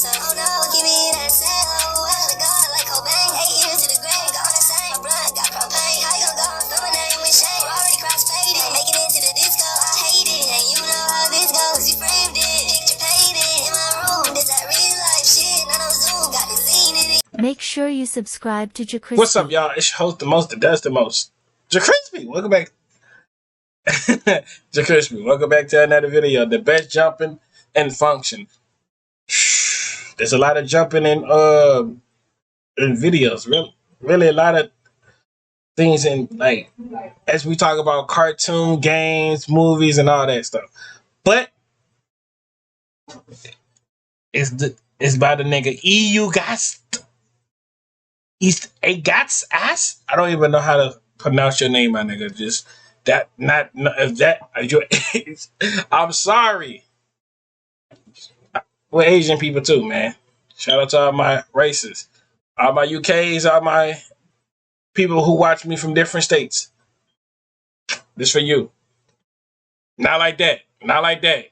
myself. Oh no, give me that sound. Oh, I gotta go like Cobain. 8 years to the grave, gone insane. My blood got propane. How you gon' go and throw my name with shame? Already cross-faded, making it to the disco. I hate it, and you know how this goes. You framed it, picture painted in my room. This that real life shit. None of Zoom got the scene in it. Make sure you subscribe to JerCrispy. What's up, y'all? It's your host, the most that does the most. JerCrispy, welcome back. JerCrispy, welcome back to another video. The best jumping and function. There's a lot of jumping in videos. Really a lot of things in, like, as we talk about cartoon, games, movies, and all that stuff. But it's by the nigga EU Gast. East a Gats ass. I don't even know how to pronounce your name, my nigga. Just that, not if that. I'm sorry. We're Asian people too, man. Shout out to all my races, all my UKs, all my people who watch me from different states. This for you. Not like that. Not like that.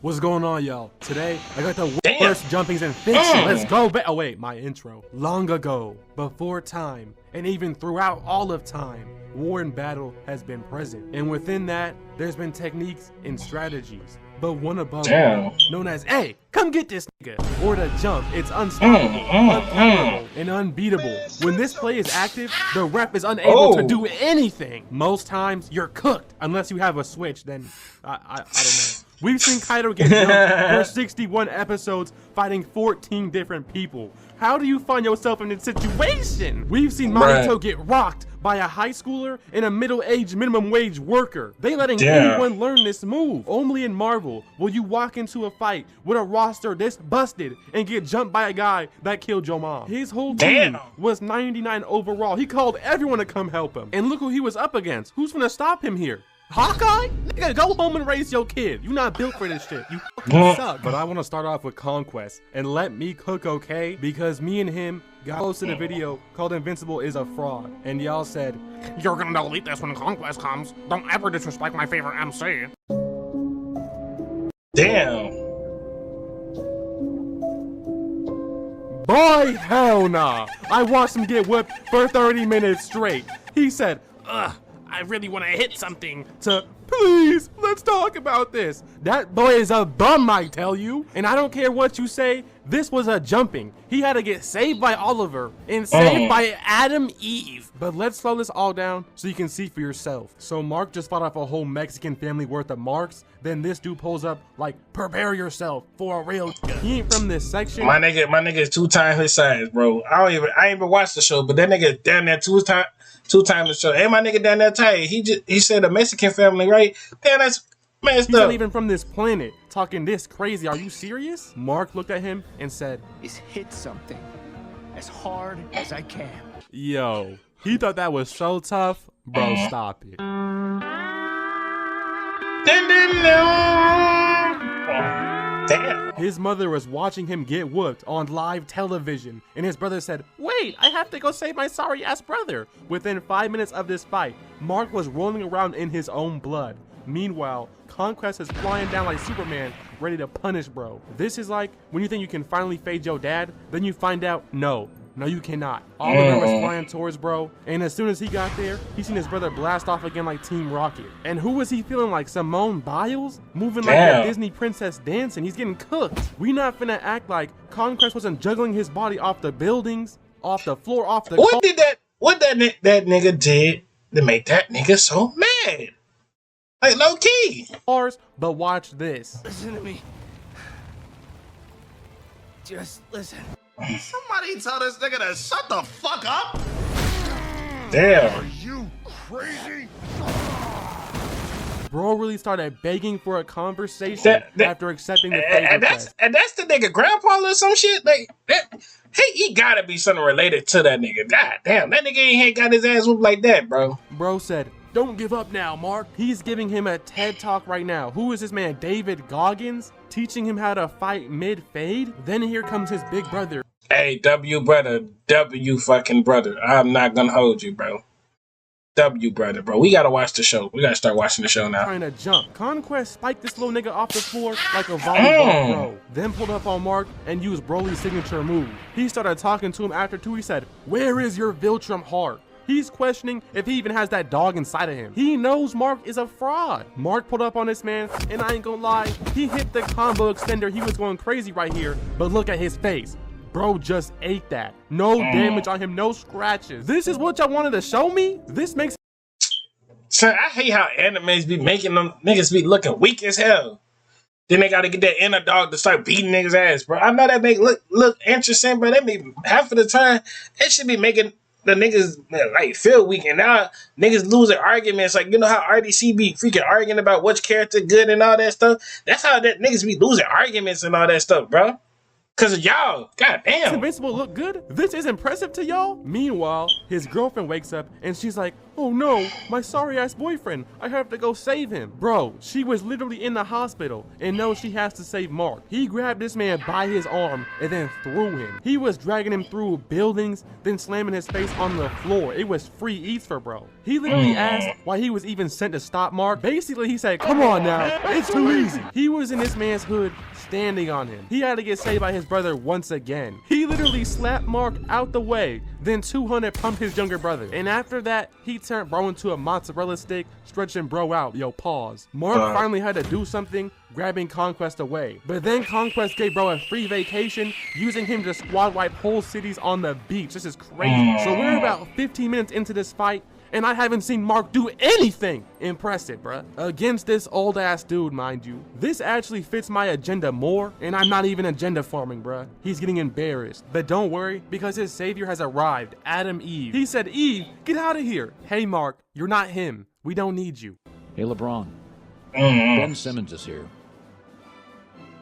What's going on, y'all? Today, I got the worst jumpings in fiction. Let's go back. Oh, wait, my intro. Long ago, before time, and even throughout all of time, war and battle has been present. And within that, there's been techniques and strategies. But one above all, known as, hey, come get this nigga, or to jump. It's unstoppable, unparallelable, and unbeatable. When this play is active, the ref is unable to do anything. Most times, you're cooked. Unless you have a switch, then I don't know. We've seen Kaido get jumped for 61 episodes fighting 14 different people. How do you find yourself in this situation? We've seen Mahito get rocked by a high schooler and a middle-aged minimum wage worker. They letting anyone learn this move. Only in Marvel will you walk into a fight with a roster this busted and get jumped by a guy that killed your mom. His whole team was 99 overall. He called everyone to come help him. And look who he was up against. Who's gonna stop him here? Hawkeye? Nigga, go home and raise your kid. You not built for this shit. You fucking suck. But I want to start off with Conquest and let me cook, okay? Because me and him got posted a video called Invincible is a fraud. And y'all said, you're gonna delete this when Conquest comes. Don't ever disrespect my favorite MC. Damn. Boy, hell nah. I watched him get whipped for 30 minutes straight. He said, ugh, I really want to hit something to, please, let's talk about this. That boy is a bum, I tell you. And I don't care what you say, this was a jumping. He had to get saved by Oliver and saved by Adam Eve. But let's slow this all down so you can see for yourself. So Mark just fought off a whole Mexican family worth of marks. Then this dude pulls up like, prepare yourself for a real. He ain't from this section. My nigga is 2 times his size, bro. I ain't even watched the show, but that nigga down there 2 times the show. Hey, my nigga down there tight. He said a Mexican family, right? Damn, that's messed up. He's not even from this planet talking this crazy. Are you serious? Mark looked at him and said, is hit something as hard as I can. Yo, he thought that was so tough. Bro, stop it. Damn. His mother was watching him get whooped on live television, and his brother said, wait, I have to go save my sorry ass brother. Within 5 minutes of this fight, Mark was rolling around in his own blood. Meanwhile, Conquest is flying down like Superman, ready to punish bro. This is like when you think you can finally fade your dad, then you find out, no, you cannot. Oliver was flying towards bro, and as soon as he got there, he seen his brother blast off again like Team Rocket. And who was he feeling like? Simone Biles? Moving like a Disney princess dancing. He's getting cooked. We not finna act like Conquest wasn't juggling his body off the buildings, off the floor, off the What that nigga did to make that nigga so mad? Like, low key. But watch this. Listen to me. Just listen. Somebody tell this nigga to shut the fuck up! Damn. Are you crazy? Bro really started begging for a conversation after accepting the favor quest. And that's the nigga grandpa or some shit? Like, that, he gotta be something related to that nigga. God damn, that nigga ain't got his ass whooped like that, bro. Bro said, don't give up now, Mark. He's giving him a TED Talk right now. Who is this man, David Goggins? Teaching him how to fight mid-fade? Then here comes his big brother. Hey, W brother, W fucking brother. I'm not gonna hold you, bro. W, brother, bro. We gotta watch the show. We gotta start watching the show now. Trying to jump. Conquest spiked this little nigga off the floor like a volleyball pro. Then pulled up on Mark and used Broly's signature move. He started talking to him after two. He said, "Where is your Viltrum heart?" He's questioning if he even has that dog inside of him. He knows Mark is a fraud. Mark pulled up on this man, and I ain't gonna lie, he hit the combo extender. He was going crazy right here, but look at his face. Bro just ate that. No damage on him, no scratches. This is what y'all wanted to show me? This makes... Son, I hate how animes be making them niggas be looking weak as hell. Then they gotta get that inner dog to start beating niggas' ass, bro. I know that make look interesting, but they be half of the time, it should be making the niggas like feel weak. And now niggas losing arguments. Like, you know how RDC be freaking arguing about which character good and all that stuff? That's how that niggas be losing arguments and all that stuff, bro. Cause of y'all. God damn. Does Invincible look good? This is impressive to y'all? Meanwhile, his girlfriend wakes up and she's like, "Oh no, my sorry ass boyfriend. I have to go save him." Bro, she was literally in the hospital and knows she has to save Mark. He grabbed this man by his arm and then threw him. He was dragging him through buildings, then slamming his face on the floor. It was free eats for bro. He literally asked why he was even sent to stop Mark. Basically, he said, "Come on now, it's too easy." He was in this man's hood standing on him. He had to get saved by his brother once again. He literally slapped Mark out the way, then 200 pumped his younger brother. And after that, he turned bro into a mozzarella stick, stretching bro out. Yo, pause. Mark finally had to do something, grabbing Conquest away. But then Conquest gave bro a free vacation, using him to squad wipe whole cities on the beach. This is crazy. So we're about 15 minutes into this fight, and I haven't seen Mark do anything impressive, bruh. Against this old ass dude, mind you. This actually fits my agenda more, and I'm not even agenda farming, bruh. He's getting embarrassed. But don't worry, because his savior has arrived, Adam Eve. He said, "Eve, get out of here." "Hey Mark, you're not him. We don't need you." Hey LeBron, Ben Simmons is here.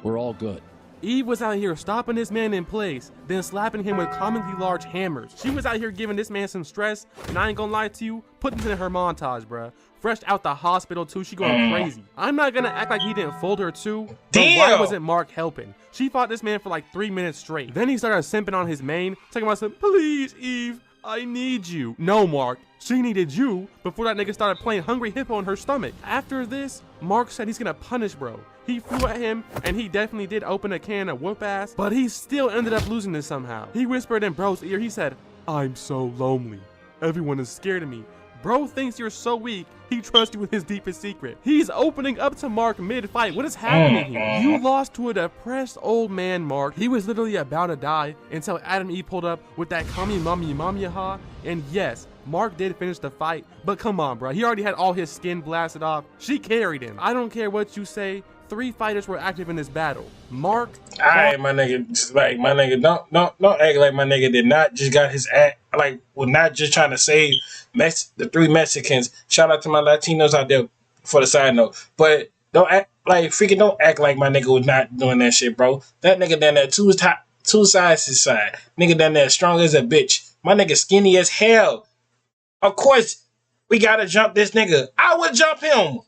We're all good. Eve was out here stopping this man in place, then slapping him with comically large hammers. She was out here giving this man some stress, and I ain't gonna lie to you, put this in her montage, bruh. Fresh out the hospital too, she going crazy. I'm not gonna act like he didn't fold her too, but why wasn't Mark helping? She fought this man for like 3 minutes straight. Then he started simping on his main, talking about some, "Please, Eve, I need you." No, Mark, she needed you before that nigga started playing Hungry Hippo in her stomach. After this, Mark said he's gonna punish bro. He flew at him, and he definitely did open a can of whoop ass, but he still ended up losing this somehow. He whispered in bro's ear, he said, "I'm so lonely. Everyone is scared of me." Bro thinks you're so weak, he trusts you with his deepest secret. He's opening up to Mark mid-fight. What is happening here? You lost to a depressed old man, Mark. He was literally about to die until Adam E pulled up with that Kami Mami Mamiyaha. And yes, Mark did finish the fight, but come on, bro. He already had all his skin blasted off. She carried him. I don't care what you say. 3 fighters were active in this battle. Mark. Alright, my nigga, just like my nigga, don't act like my nigga did not just got his act, like, was not just trying to save the 3 Mexicans. Shout out to my Latinos out there for the side note, but don't act like my nigga was not doing that shit, bro. That nigga down there two sides his side. Nigga down there strong as a bitch. My nigga skinny as hell. Of course, we gotta jump this nigga. I would jump him.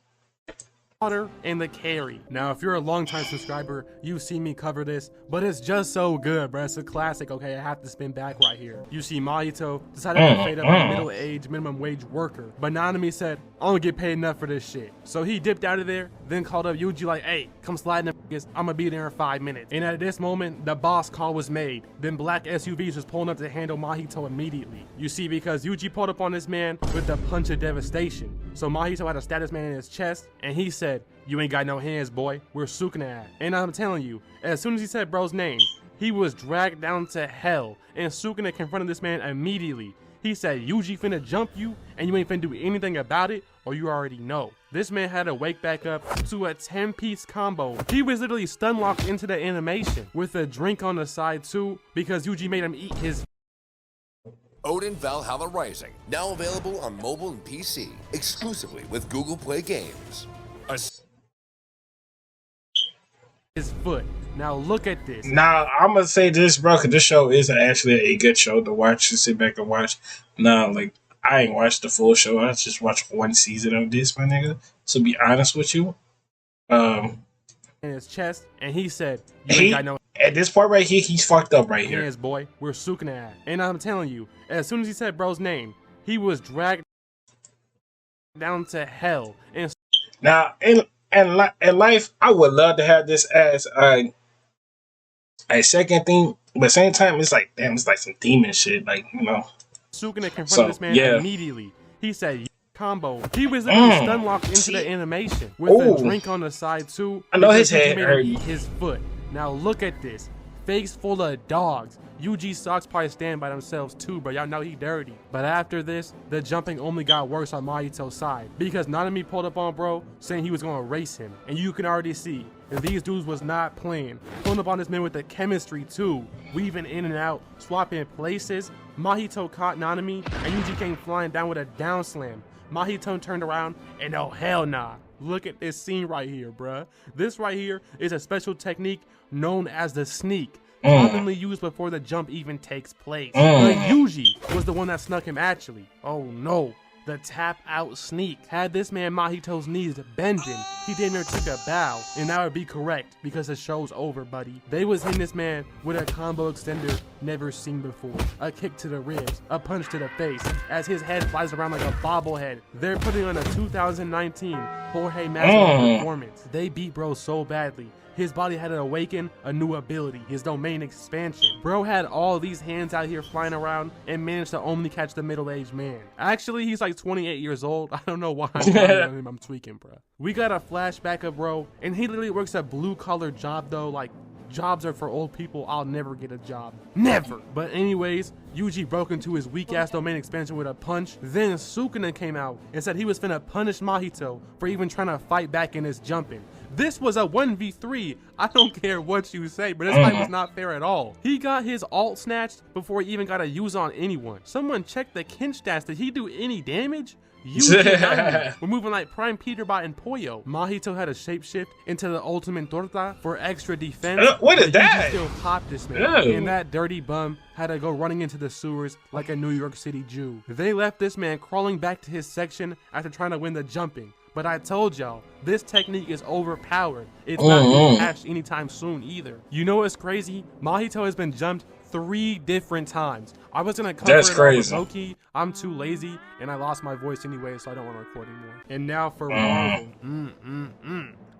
And the carry. Now, if you're a longtime subscriber, you've seen me cover this, but it's just so good, bro. It's a classic. Okay, I have to spin back right here. You see Mahito decided to fade up a middle-aged minimum wage worker, but Nanami said, "I don't get paid enough for this shit." So he dipped out of there, then called up Yuji like, "Hey, come slide in the I'ma be there in 5 minutes." And at this moment, the boss call was made. Then black SUVs was pulling up to handle Mahito immediately. You see, because Yuji pulled up on this man with the punch of devastation. So Mahito had a status man in his chest, and he said, "You ain't got no hands, boy. We're Sukuna at." And I'm telling you, as soon as he said bro's name, he was dragged down to hell, and Sukuna confronted this man immediately. He said, "Yuji finna jump you, and you ain't finna do anything about it, or you already know." This man had to wake back up to a 10-piece combo. He was literally stun locked into the animation, with a drink on the side too, because Yuji made him eat his Odin Valhalla Rising, now available on mobile and PC, exclusively with Google Play Games. his foot. Now look at this. Now I'm gonna say this, bro, because this show is actually a good show to watch, to sit back and watch. Now, like, I ain't watched the full show. I just watched 1 season of this, my nigga. To be honest with you, in his chest, and he said, "You ain't got no." At this part right here, he's fucked up right here. Hands, boy, we're Sukuna at. And I'm telling you, as soon as he said bro's name, he was dragged. down to hell. And Now, in life, I would love to have this as a second theme, but at the same time, it's like, damn, it's like some demon shit, like, you know. Sukuna confronted So, this man yeah. immediately. He said, combo. He was literally stun locked into the animation with a drink on the side too. I know his because head Yuji made him hurt. eat his foot. Now look at this. Face full of dogs. Yuji socks probably stand by themselves too, but y'all know he dirty. But after this, the jumping only got worse on Mahito's side because Nanami pulled up on bro saying he was gonna race him. And you can already see that these dudes was not playing. Pulling up on this man with the chemistry too. Weaving in and out, swapping places. Mahito caught Nanami and Yuji came flying down with a down slam. Mahito turned around and oh hell nah. Look at this scene right here, bruh. This right here is a special technique known as the sneak. Commonly used before the jump even takes place. But Yuji was the one that snuck him actually. Oh no. The tap out sneak had this man Mahito's knees bending. He damn near took a bow, and that would be correct because the show's over, buddy. They was hitting this man with a combo extender never seen before. A kick to the ribs, a punch to the face, as his head flies around like a bobblehead. They're putting on a 2019 Jorge Masvidal performance. They beat bro so badly. His body had to awaken a new ability, his domain expansion. Bro had all these hands out here flying around and managed to only catch the middle-aged man. Actually, he's like 28 years old. I don't know why I'm tweaking, bro. We got a flashback of bro, and he literally works a blue-collar job though, like jobs are for old people. I'll never get a job. Never. But anyways, Yuji broke into his weak-ass domain expansion with a punch. Then Sukuna came out and said he was finna punish Mahito for even trying to fight back in his jumping. This was a 1v3. I don't care what you say, but this fight was not fair at all. He got his ult snatched before he even got a use on anyone. Someone check the Kinch stats. Did he do any damage? We're moving like Prime Peterbot and Poyo. Mahito had a shapeshift into the ultimate torta for extra defense. What is that? Yuji still popped this man. And that dirty bum had to go running into the sewers like a New York City Jew. They left this man crawling back to his section after trying to win the jumping. But I told y'all, this technique is overpowered. It's not being patched anytime soon either. You know what's crazy? Mahito has been jumped 3 different times. I was gonna cover it all with Loki. I'm too lazy and I lost my voice anyway, so I don't want to record anymore. And now for Marvel.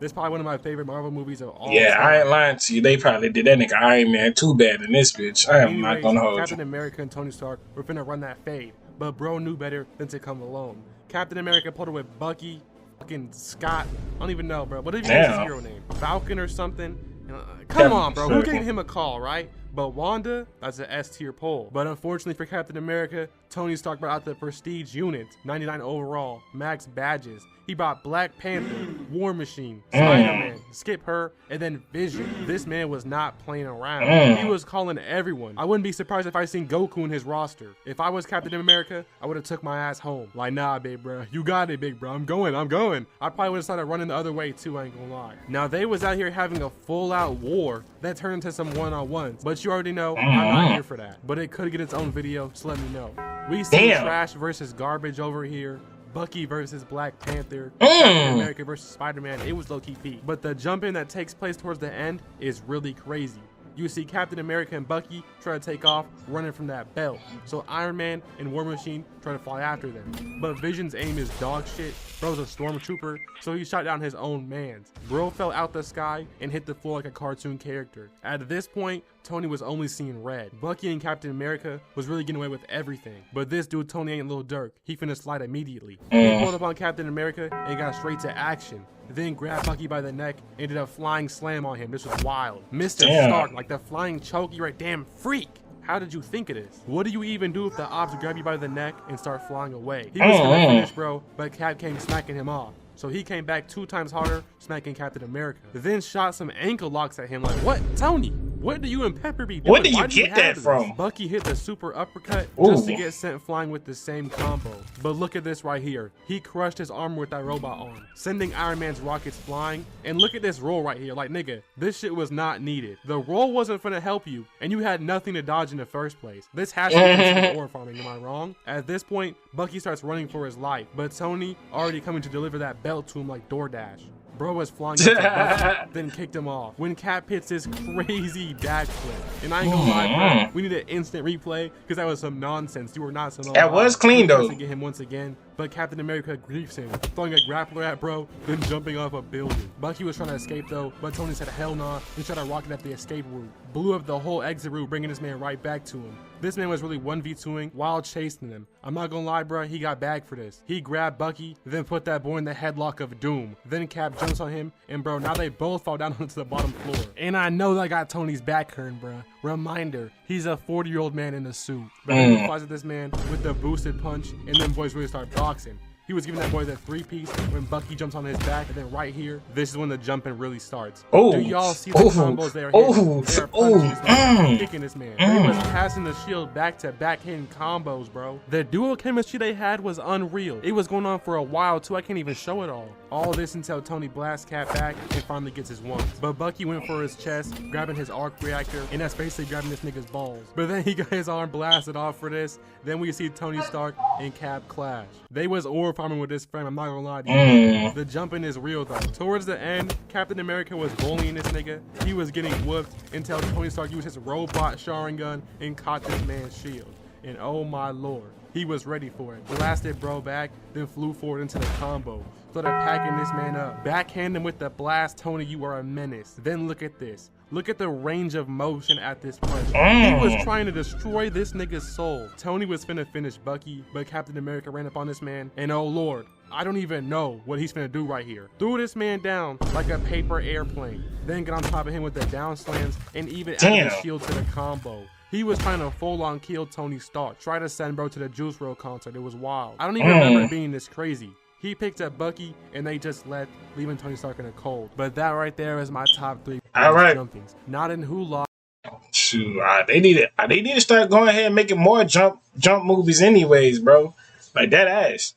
This is probably one of my favorite Marvel movies of all time. I ain't lying to you. They probably did that nigga Iron Man too bad in this bitch. I am not gonna hold Captain America and Tony Stark were finna run that fade, but bro knew better than to come alone. Captain America pulled it with Bucky, fucking Scott. I don't even know, bro. What even is his hero name? Falcon or something? Come on, bro. Who gave him a call, right? But Wanda, that's an S tier pull. But unfortunately for Captain America, Tony Stark brought out the Prestige unit, 99 overall, max badges. He brought Black Panther, War Machine, Spider-Man, skip her, and then Vision. This man was not playing around. He was calling everyone. I wouldn't be surprised if I seen Goku in his roster. If I was Captain America, I would have took my ass home. Like, nah, big bro. You got it, big bro. I'm going. I probably would have started running the other way too, I ain't gonna lie. Now, they was out here having a full-out war that turned into some one-on-ones. But you already know, I'm not here for that. But it could get its own video, so let me know. We see trash versus garbage over here. Bucky versus Black Panther, Captain America versus Spider-Man. It was low-key peak. But the jumping that takes place towards the end is really crazy. You see Captain America and Bucky try to take off, running from that belt. So Iron Man and War Machine try to fly after them. But Vision's aim is dog shit. Bro's a stormtrooper, so he shot down his own mans. Bro fell out the sky and hit the floor like a cartoon character. At this point, Tony was only seeing red. Bucky and Captain America was really getting away with everything. But this dude, Tony ain't Lil Durk. He finna slide immediately. He pulled up on Captain America and got straight to action. Then grabbed Bucky by the neck and did a flying slam on him. This was wild. Mr. Stark, like the flying choke, you're a damn freak. How did you think of this? What do you even do if the ops grab you by the neck and start flying away? He was gonna finish, bro, but Cap came smacking him off. So he came back 2 times harder, smacking Captain America. Then shot some ankle locks at him like, what? Tony, what do you and Pepper be doing? Where did you get that from? Bucky hit the super uppercut just to get sent flying with the same combo. But look at this right here. He crushed his armor with that robot arm, sending Iron Man's rockets flying. And look at this roll right here. Like, nigga, this shit was not needed. The roll wasn't finna help you, and you had nothing to dodge in the first place. This has to be considered ore farming, am I wrong? At this point, Bucky starts running for his life, but Tony already coming to deliver that belt to him like DoorDash. Bro was flying up to Bucky, then kicked him off. When Cap hits this crazy backflip, and I ain't gonna lie, bro, we need an instant replay because that was some nonsense. You were not some. That was clean though. To get him once again, but Captain America griefs him, throwing a grappler at bro, then jumping off a building. Bucky was trying to escape though, but Tony said hell nah, and tried to rocket at the escape route. Blew up the whole exit route, bringing this man right back to him. This man was really 1v2ing while chasing him. I'm not gonna lie, bro, he got bagged for this. He grabbed Bucky, then put that boy in the headlock of doom. Then Cap jumps on him, and bro, now they both fall down onto the bottom floor. And I know that got Tony's back hurting, bro. Reminder, he's a 40-year-old man in a suit. But he flies at this man with the boosted punch, and then boys really start boxing. He was giving that boy the 3-piece when Bucky jumps on his back, and then right here, this is when the jumping really starts. Oh, do y'all see the combos they are hitting? They are punching this man, kicking this man. They was passing the shield back to back hitting combos, bro. The dual chemistry they had was unreal. It was going on for a while too. I can't even show it all. All this until Tony blasts Cap back and finally gets his ones. But Bucky went for his chest, grabbing his arc reactor, and that's basically grabbing this nigga's balls. But then he got his arm blasted off for this. Then we see Tony Stark and Cap clash. They was farming with this frame, I'm not gonna lie to you. The jumping is real though. Towards the end, Captain America was bullying this nigga. He was getting whooped until Tony Stark used his robot Sharingan and caught this man's shield. And oh my lord, he was ready for it. Blasted bro back, then flew forward into the combo. Started packing this man up. Backhand him with the blast. Tony, you are a menace. Then look at this. Look at the range of motion at this punch. He was trying to destroy this nigga's soul. Tony was finna finish Bucky, but Captain America ran up on this man, and oh lord, I don't even know what he's finna do right here. Threw this man down like a paper airplane, then get on top of him with the down slams, and even added the shield to the combo. He was trying to full-on kill Tony Stark. Try to send bro to the Juice WRLD concert. It was wild. I don't even remember it being this crazy. He picked up Bucky, and they just left, leaving Tony Stark in the cold. But that right there is my top 3 jumpings. Not in Hula. Shoot, they need to start going ahead and making more jump movies, anyways, bro. Like that ass,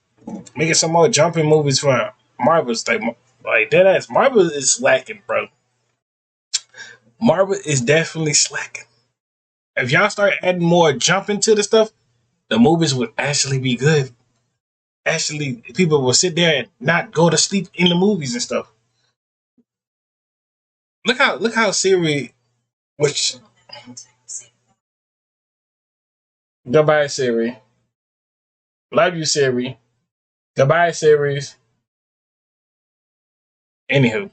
making some more jumping movies for Marvel's like that ass. Marvel is slacking, bro. Marvel is definitely slacking. If y'all start adding more jumping to the stuff, the movies would actually be good. Actually, people will sit there and not go to sleep in the movies and stuff. Look how Siri, which goodbye Siri, love you Siri, goodbye Siri. Anywho,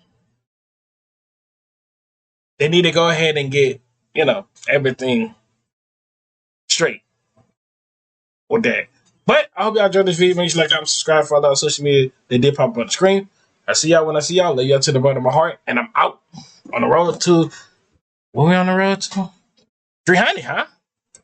they need to go ahead and get everything straight with that. But I hope y'all enjoyed this video. Make sure you like, comment, subscribe, follow on social media. They did pop up on the screen. I see y'all when I see y'all. Love y'all to the bottom of my heart. And I'm out on the road to, what we on the road to? 300, huh?